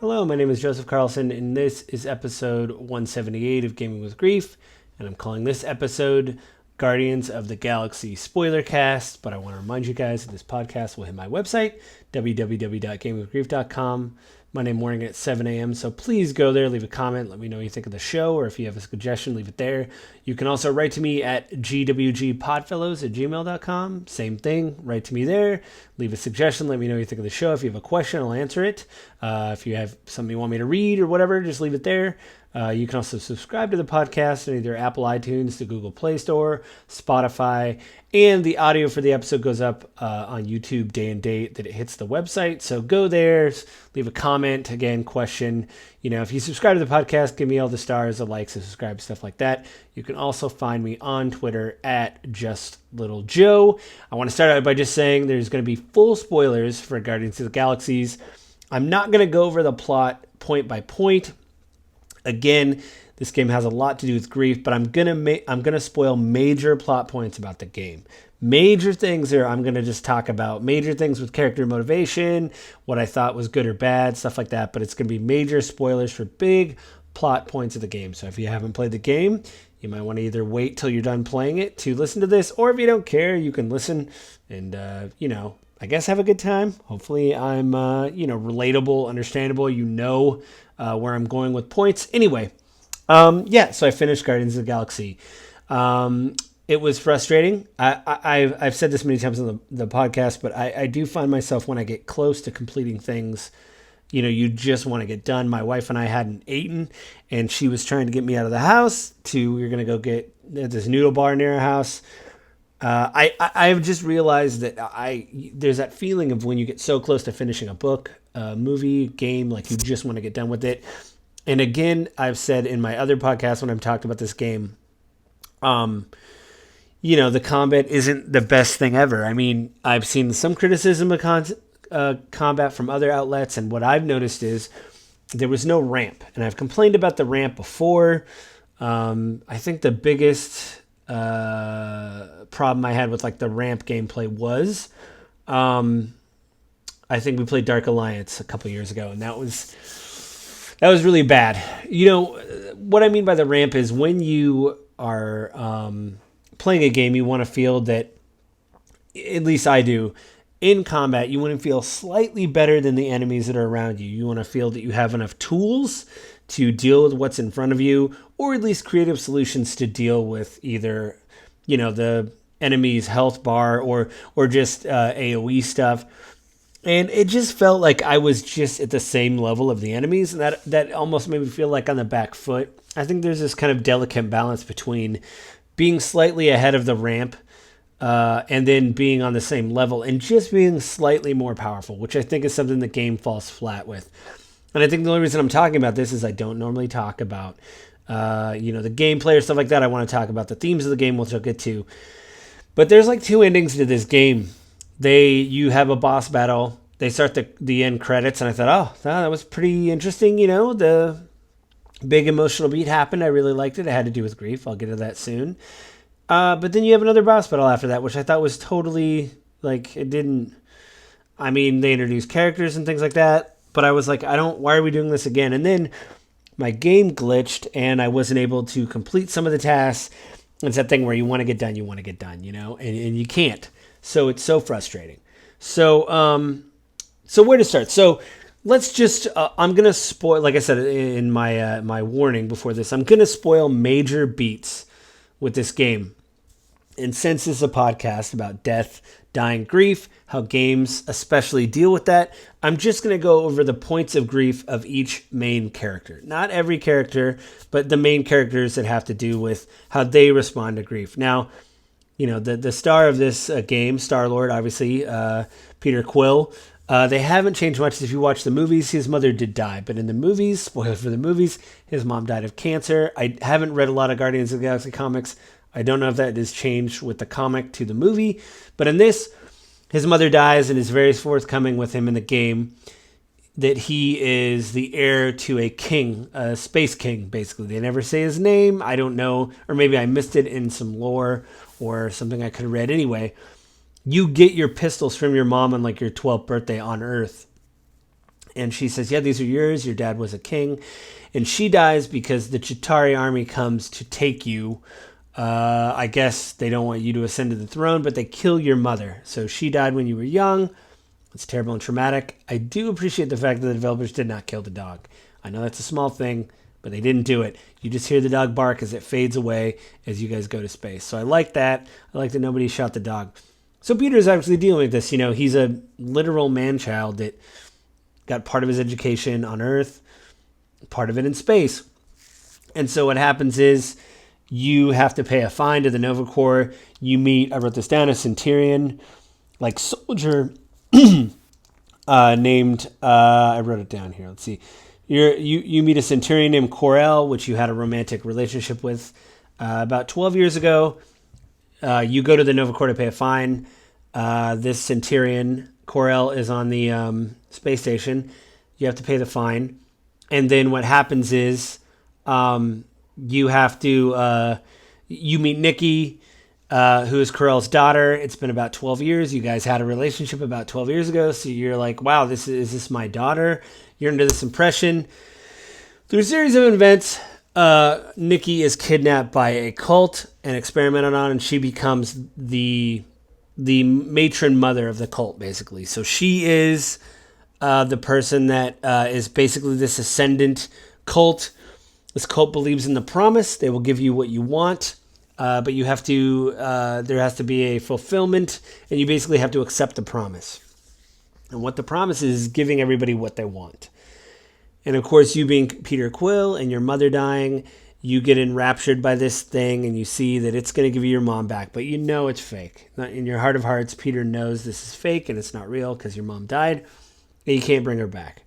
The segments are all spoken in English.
Hello, my name is Joseph Carlson, and this is episode 178 of Gaming with Grief, and I'm calling this episode Guardians of the Galaxy Spoilercast, but I want to remind you guys that this podcast will hit my website, www.gamingwithgrief.com, Monday morning at 7 a.m., so please go there, leave a comment, let me know what you think of the show, or if you have a suggestion, leave it there. You can also write to me at gwgpodfellows@gmail.com, same thing, write to me there, leave a suggestion, let me know what you think of the show. If you have a question, I'll answer it. If you have something you want me to read or whatever, just leave it there. You can also subscribe to the podcast on either Apple iTunes, the Google Play Store, Spotify, and the audio for the episode goes up on YouTube day and date that it hits the website. So go there, leave a comment, again, question. You know, if you subscribe to the podcast, give me all the stars, the likes, the subscribe, stuff like that. You can also find me on Twitter at JustLittleJoe. I want to start out by just saying there's going to be full spoilers for Guardians of the Galaxies. I'm not going to go over the plot point by point. Again, this game has a lot to do with grief, but I'm gonna spoil major plot points about the game. Major things there I'm gonna just talk about. Major things with character motivation, what I thought was good or bad, stuff like that. But it's gonna be major spoilers for big plot points of the game. So if you haven't played the game, you might want to either wait till you're done playing it to listen to this, or if you don't care, you can listen and I guess have a good time. Hopefully I'm relatable, understandable. Where I'm going with points. Anyway, so I finished Guardians of the Galaxy. It was frustrating. I've said this many times on the podcast, but I do find myself when I get close to completing things, you just want to get done. My wife and I hadn't eaten, and she was trying to get me out of the house. We were going to go get this noodle bar near our house. I've just realized that there's that feeling of when you get so close to finishing a book, a movie, game, like you just want to get done with it. And again, I've said in my other podcast when I've talked about this game, the combat isn't the best thing ever. I mean, I've seen some criticism of combat from other outlets, and what I've noticed is there was no ramp. And I've complained about the ramp before. I think the biggest problem I had with like the ramp gameplay was I think we played Dark Alliance a couple years ago, and that was really bad. What I mean by the ramp is when you are playing a game, you want to feel that, at least I do, in combat, you want to feel slightly better than the enemies that are around you. You want to feel that you have enough tools to deal with what's in front of you, or at least creative solutions to deal with either, the enemy's health bar or just AoE stuff. And it just felt like I was just at the same level of the enemies, and that almost made me feel like on the back foot. I think there's this kind of delicate balance between being slightly ahead of the ramp and then being on the same level and just being slightly more powerful, which I think is something the game falls flat with. And I think the only reason I'm talking about this is I don't normally talk about, the gameplay or stuff like that. I want to talk about the themes of the game, which I'll get to. But there's like two endings to this game. You have a boss battle. They start the end credits, and I thought, that was pretty interesting. The big emotional beat happened. I really liked it. It had to do with grief. I'll get to that soon. But then you have another boss battle after that, which I thought was totally, it didn't... I mean, they introduced characters and things like that, but I was like, why are we doing this again? And then my game glitched, and I wasn't able to complete some of the tasks. It's that thing where you want to get done, and you can't. So it's so frustrating. So where to start? So let's just, I'm going to spoil, like I said in my my warning before this, I'm going to spoil major beats with this game. And since this is a podcast about death, dying, grief, how games especially deal with that, I'm just going to go over the points of grief of each main character. Not every character, but the main characters that have to do with how they respond to grief. Now, the star of this game, Star-Lord, obviously, Peter Quill, they haven't changed much. If you watch the movies, his mother did die. But in the movies, spoiler for the movies, his mom died of cancer. I haven't read a lot of Guardians of the Galaxy comics. I don't know if that has changed with the comic to the movie. But in this, his mother dies and is very forthcoming with him in the game that he is the heir to a king, a space king, basically. They never say his name. I don't know. Or maybe I missed it in some lore or something I could have read. Anyway, you get your pistols from your mom on like your 12th birthday on Earth. And she says, yeah, these are yours. Your dad was a king. And she dies because the Chitauri army comes to take you. I guess they don't want you to ascend to the throne, but they kill your mother. So she died when you were young. It's terrible and traumatic. I do appreciate the fact that the developers did not kill the dog. I know that's a small thing, but they didn't do it. You just hear the dog bark as it fades away as you guys go to space. So I like that. I like that nobody shot the dog. So Peter's actually dealing with this. He's a literal man-child that got part of his education on Earth, part of it in space. And so what happens is you have to pay a fine to the Nova Corps. You meet, I wrote this down, a Centurion, like soldier named, I wrote it down here. Let's see. You meet a Centurion named Corel, which you had a romantic relationship with about 12 years ago. You go to the Nova Corps to pay a fine. This Centurion, Corel, is on the space station. You have to pay the fine. And then what happens is you have to, you meet Nikki, who is Corel's daughter. It's been about 12 years. You guys had a relationship about 12 years ago. So you're like, wow, is this my daughter? You're under this impression. Through a series of events, Nikki is kidnapped by a cult and experimented on, and she becomes the matron mother of the cult, basically. So she is the person that is basically this ascendant cult. This cult believes in the promise. They will give you what you want, but you have to. There has to be a fulfillment, and you basically have to accept the promise. And what the promise is giving everybody what they want. And of course, you being Peter Quill and your mother dying, you get enraptured by this thing and you see that it's going to give you your mom back, but you know it's fake. In your heart of hearts, Peter knows this is fake and it's not real because your mom died and you can't bring her back.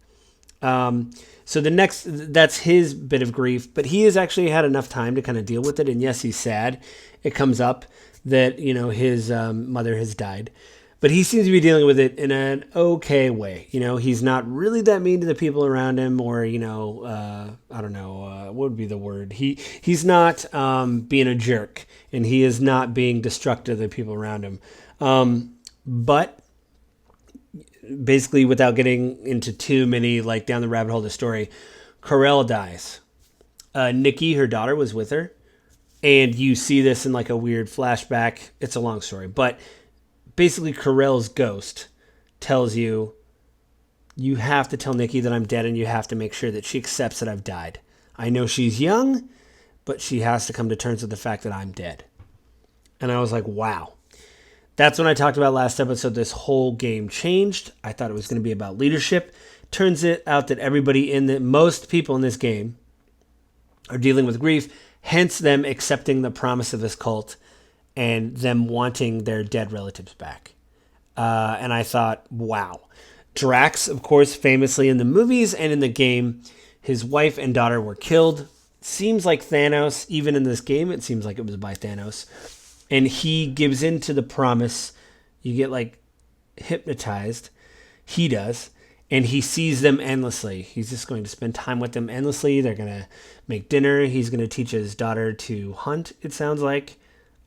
So that's his bit of grief, but he has actually had enough time to kind of deal with it. And yes, he's sad. It comes up that, his mother has died. But he seems to be dealing with it in an okay way. He's not really that mean to the people around him, or I don't know, what would be the word? He's not being a jerk, and he is not being destructive to the people around him. But basically, without getting into too many down the rabbit hole of the story, Corel dies. Nikki, her daughter, was with her, and you see this in a weird flashback. It's a long story, but basically, Corel's ghost tells you have to tell Nikki that I'm dead, and you have to make sure that she accepts that I've died. I know she's young, but she has to come to terms with the fact that I'm dead. And I was like, wow. That's when I talked about last episode. This whole game changed. I thought it was going to be about leadership. Turns it out that most people in this game are dealing with grief, hence them accepting the promise of this cult and them wanting their dead relatives back. And I thought, wow. Drax, of course, famously in the movies and in the game, his wife and daughter were killed. Seems like Thanos, even in this game, it seems like it was by Thanos. And he gives in to the promise. You get hypnotized. He does. And he sees them endlessly. He's just going to spend time with them endlessly. They're going to make dinner. He's going to teach his daughter to hunt, it sounds like.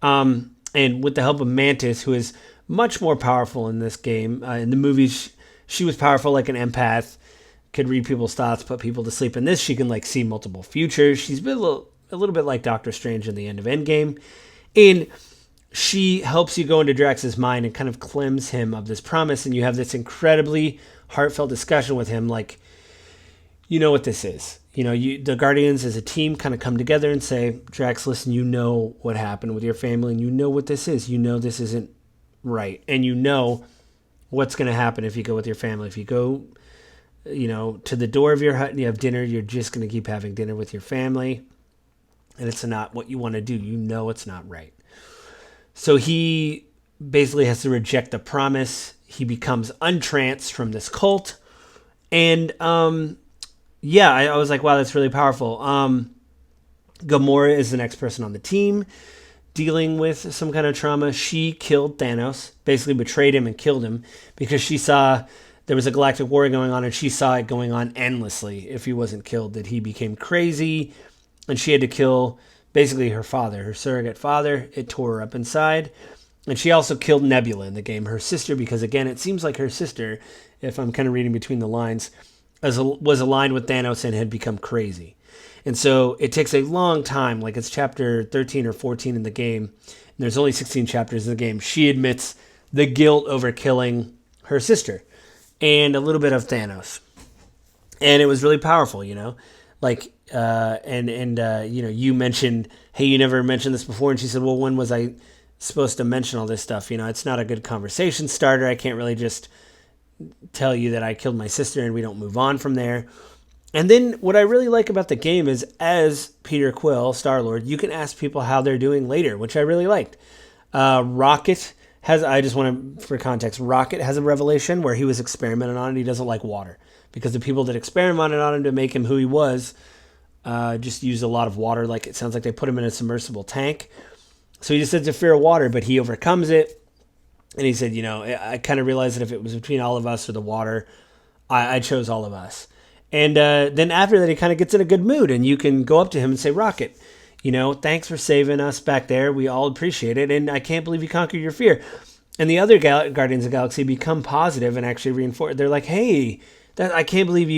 And with the help of Mantis, who is much more powerful in this game, in the movies, she was powerful like an empath, could read people's thoughts, put people to sleep. In this, she can see multiple futures. She's been a little bit like Doctor Strange in the end of Endgame. And she helps you go into Drax's mind and kind of cleanse him of this promise. And you have this incredibly heartfelt discussion with him, you know what this is. The Guardians as a team kind of come together and say, Drax, listen, you know what happened with your family, and you know what this is. You know this isn't right. And you know what's going to happen if you go with your family. If you go, to the door of your hut and you have dinner, you're just going to keep having dinner with your family. And it's not what you want to do. You know it's not right. So he basically has to reject the promise. He becomes untranced from this cult. And, I was like, wow, that's really powerful. Gamora is the next person on the team dealing with some kind of trauma. She killed Thanos, basically betrayed him and killed him because she saw there was a galactic war going on, and she saw it going on endlessly if he wasn't killed, that he became crazy, and she had to kill basically her father, her surrogate father. It tore her up inside. And she also killed Nebula in the game, her sister, because again, it seems like her sister, if I'm kind of reading between the lines, was aligned with Thanos and had become crazy. And so it takes a long time, like it's chapter 13 or 14 in the game, and there's only 16 chapters in the game. She admits the guilt over killing her sister and a little bit of Thanos. And it was really powerful, like, you mentioned, hey, you never mentioned this before. And she said, well, when was I supposed to mention all this stuff? It's not a good conversation starter. I can't really just tell you that I killed my sister and we don't move on from there. And then what I really like about the game is, as Peter Quill, Star-Lord, you can ask people how they're doing later, which I really liked. Rocket has, I just want to, for context, Rocket has a revelation where he was experimented on and he doesn't like water. Because the people that experimented on him to make him who he was just used a lot of water. Like, it sounds like they put him in a submersible tank. So he just has a fear of water, but he overcomes it. And he said, I kind of realized that if it was between all of us or the water, I chose all of us. And then after that, he kind of gets in a good mood, and you can go up to him and say, Rocket, thanks for saving us back there. We all appreciate it, and I can't believe you conquered your fear. And the other Guardians of the Galaxy become positive and actually reinforce. They're like, hey, I can't believe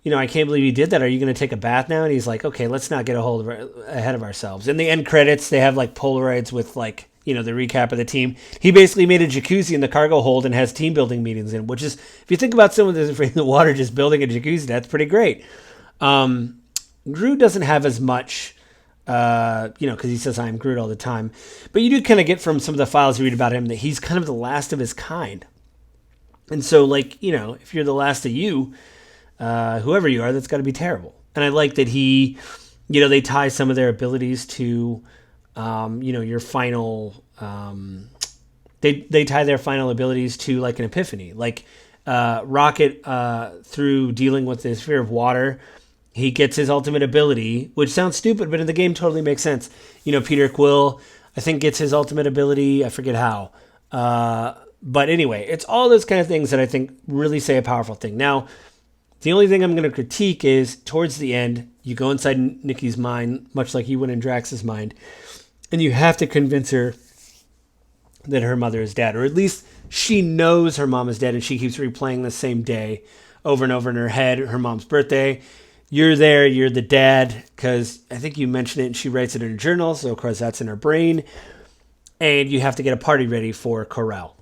I can't believe you did that. Are you going to take a bath now? And he's like, okay, let's not get ahead of ourselves. In the end credits, they have like Polaroids with like, the recap of the team. He basically made a jacuzzi in the cargo hold and has team building meetings in, which is, if you think about someone that's afraid of the water just building a jacuzzi, that's pretty great. Groot doesn't have as much, because he says I'm Groot all the time. But you do kind of get from some of the files you read about him that he's kind of the last of his kind. And so, like, if you're the last of you, whoever you are, that's got to be terrible. And I like that he, they tie some of their abilities to, your final, they tie their final abilities to like an epiphany. Like, Rocket, through dealing with his fear of water, he gets his ultimate ability, which sounds stupid, but in the game totally makes sense. Peter Quill, I think, gets his ultimate ability. I forget how. But anyway, it's all those kind of things that I think really say a powerful thing. Now, the only thing I'm going to critique is towards the end, you go inside Nikki's mind, much like you went in Drax's mind, and you have to convince her that her mother is dead, or at least she knows her mom is dead, and she keeps replaying the same day over and over in her head, her mom's birthday. You're there, you're the dad, because I think you mentioned it, and she writes it in her journal, so of course that's in her brain, and you have to get a party ready for Corel.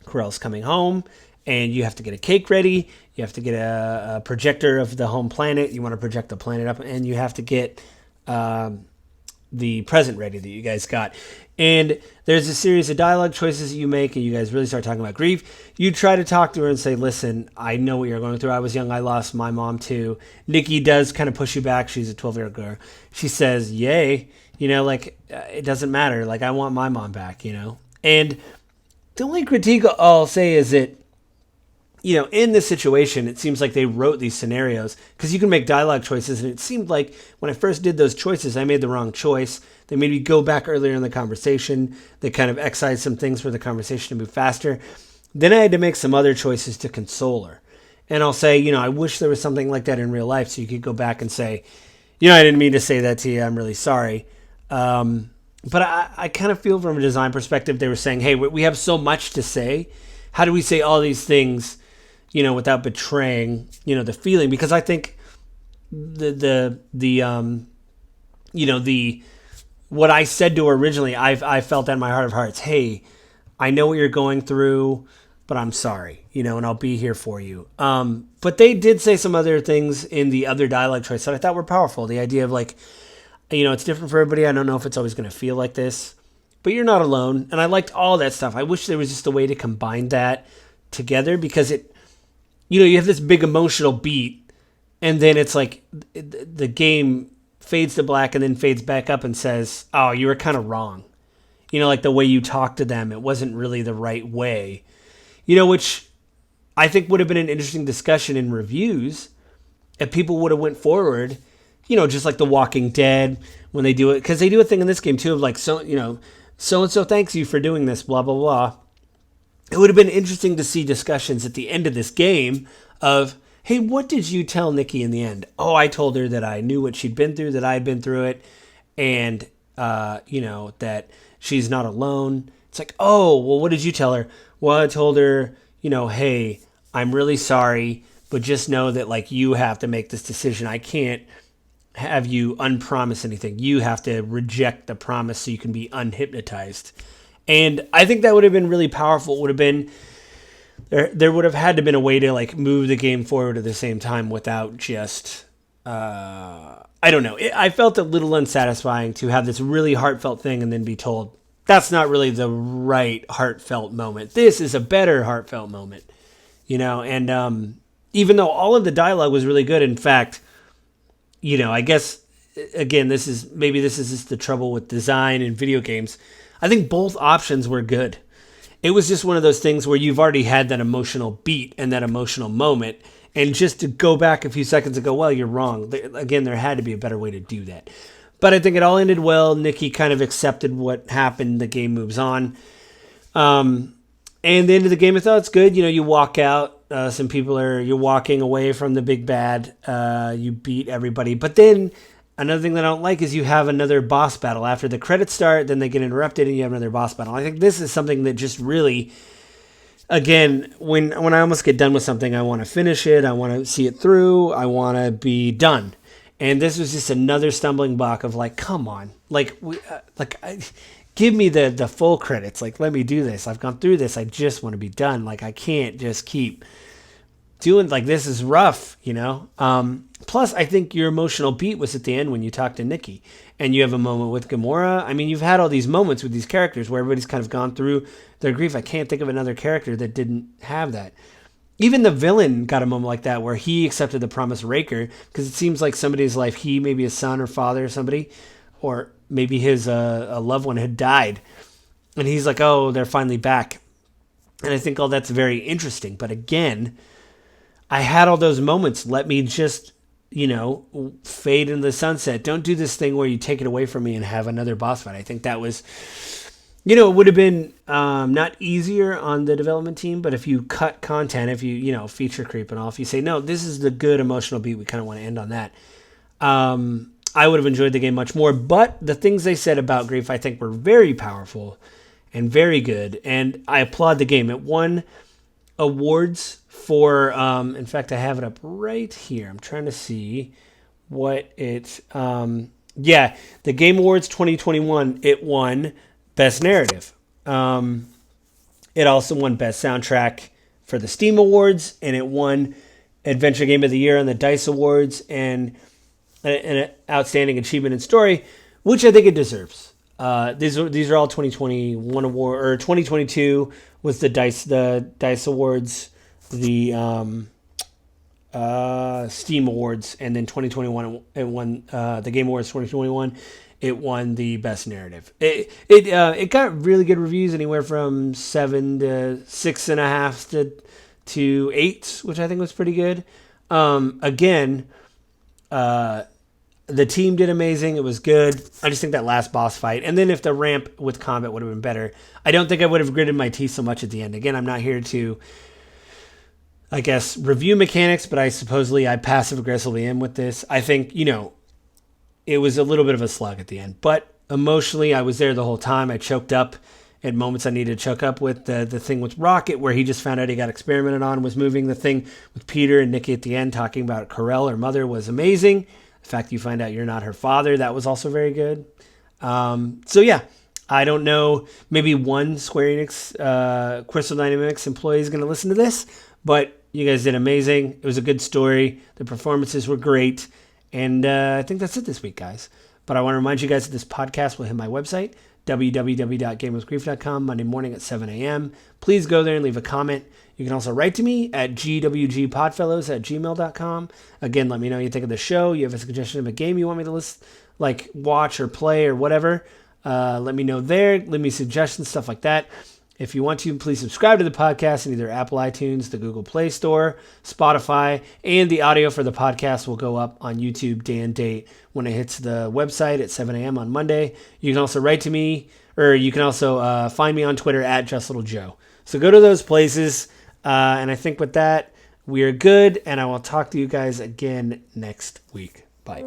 Corel's coming home, and you have to get a cake ready. You have to get a projector of the home planet. You want to project the planet up, and you have to get the present ready that you guys got. And there's a series of dialogue choices that you make, and you guys really start talking about grief. You try to talk to her and say, listen, I know what you're going through. I was young. I lost my mom, too. Nikki does kind of push you back. She's a 12-year-old girl. She says, yay. It doesn't matter. Like, I want my mom back, And the only critique I'll say is that, in this situation, it seems like they wrote these scenarios because you can make dialogue choices. And it seemed like when I first did those choices, I made the wrong choice. They made me go back earlier in the conversation. They kind of excised some things for the conversation to move faster. Then I had to make some other choices to console her. And I'll say, I wish there was something like that in real life so you could go back and say, I didn't mean to say that to you. I'm really sorry. But I kind of feel from a design perspective, they were saying, hey, we have so much to say. How do we say all these things, without betraying, the feeling? Because I think what I said to her originally, I felt that in my heart of hearts. Hey, I know what you're going through, but I'm sorry, and I'll be here for you. But they did say some other things in the other dialogue choice that I thought were powerful. The idea of like, it's different for everybody. I don't know if it's always going to feel like this, but you're not alone. And I liked all that stuff. I wish there was just a way to combine that together because you have this big emotional beat and then it's like the game fades to black and then fades back up and says, oh, you were kind of wrong. Like the way you talked to them, it wasn't really the right way, which I think would have been an interesting discussion in reviews if people would have went forward, just like The Walking Dead when they do it, because they do a thing in this game too of like, so-and-so thanks you for doing this, blah, blah, blah. It would have been interesting to see discussions at the end of this game of, hey, what did you tell Nikki in the end? Oh, I told her that I knew what she'd been through, that I had been through it, and, that she's not alone. It's like, oh, well, what did you tell her? Well, I told her, hey, I'm really sorry, but just know that like you have to make this decision. I can't have you unpromise anything. You have to reject the promise so you can be unhypnotized. And I think that would have been really powerful. It would have been there would have had to been a way to like move the game forward at the same time without just I don't know. I felt a little unsatisfying to have this really heartfelt thing and then be told that's not really the right heartfelt moment. This is a better heartfelt moment, and even though all of the dialogue was really good, in fact, I guess again, this is just the trouble with design in video games. I think both options were good. It was just one of those things where you've already had that emotional beat and that emotional moment. And just to go back a few seconds and go, well, you're wrong. Again, there had to be a better way to do that. But I think it all ended well. Nikki kind of accepted what happened. The game moves on. And the end of the game, I thought it's good. You walk out. You're walking away from the big bad. You beat everybody. But then another thing that I don't like is you have another boss battle. After the credits start, then they get interrupted and you have another boss battle. I think this is something that just really, again, when I almost get done with something, I want to finish it. I want to see it through. I want to be done. And this was just another stumbling block of like, come on, give me the full credits. Like, let me do this. I've gone through this. I just want to be done. Like, I can't just keep doing like this is rough, Plus, I think your emotional beat was at the end when you talk to Nikki and you have a moment with Gamora. I mean, you've had all these moments with these characters where everybody's kind of gone through their grief. I can't think of another character that didn't have that. Even the villain got a moment like that where he accepted the promise of Raker because it seems like somebody's life, he, maybe his son or father or somebody, or maybe his a loved one had died. And he's like, oh, they're finally back. And I think all that's very interesting. But again, I had all those moments. Let me just, fade into the sunset. Don't do this thing where you take it away from me and have another boss fight. I think that was, it would have been not easier on the development team, but if you cut content, if you, feature creep and all, if you say, no, this is the good emotional beat, we kind of want to end on that. I would have enjoyed the game much more, but the things they said about grief, I think were very powerful and very good. And I applaud the game. It won awards for, in fact, I have it up right here. I'm trying to see what it, the Game Awards 2021, it won Best Narrative. It also won Best Soundtrack for the Steam Awards, and it won Adventure Game of the Year on the DICE Awards, and an Outstanding Achievement in Story, which I think it deserves. These are all 2021 award, or 2022 was the DICE Awards, the Steam Awards, and then 2021 it won the Game Awards 2021. It won the Best Narrative. It got really good reviews, anywhere from 7 to 6.5 to 8, which I think was pretty good. Again, the team did amazing. It was good. I just think that last boss fight, and then if the ramp with combat would have been better, I don't think I would have gritted my teeth so much at the end. Again, I'm not here to, I guess, review mechanics, but I passive aggressively am with this. I think, it was a little bit of a slug at the end, but emotionally I was there the whole time. I choked up at moments I needed to choke up with. The thing with Rocket where he just found out he got experimented on was moving. The thing with Peter and Nikki at the end talking about Corell, her mother, was amazing. The fact you find out you're not her father, that was also very good. I don't know, maybe one Square Enix Crystal Dynamics employee is going to listen to this, but you guys did amazing. It was a good story. The performances were great. And I think that's it this week, guys. But I want to remind you guys that this podcast will hit my website, www.gamewithgrief.com, Monday morning at 7 a.m. Please go there and leave a comment. You can also write to me at gwgpodfellows@gmail.com. Again, let me know what you think of the show. You have a suggestion of a game you want me to watch or play or whatever. Let me know there. Leave me suggestions, stuff like that. If you want to, please subscribe to the podcast in either Apple iTunes, the Google Play Store, Spotify, and the audio for the podcast will go up on YouTube day and date when it hits the website at 7 a.m. on Monday. You can also write to me, or you can also find me on Twitter at JustLittleJoe. So go to those places, and I think with that, we are good, and I will talk to you guys again next week. Bye.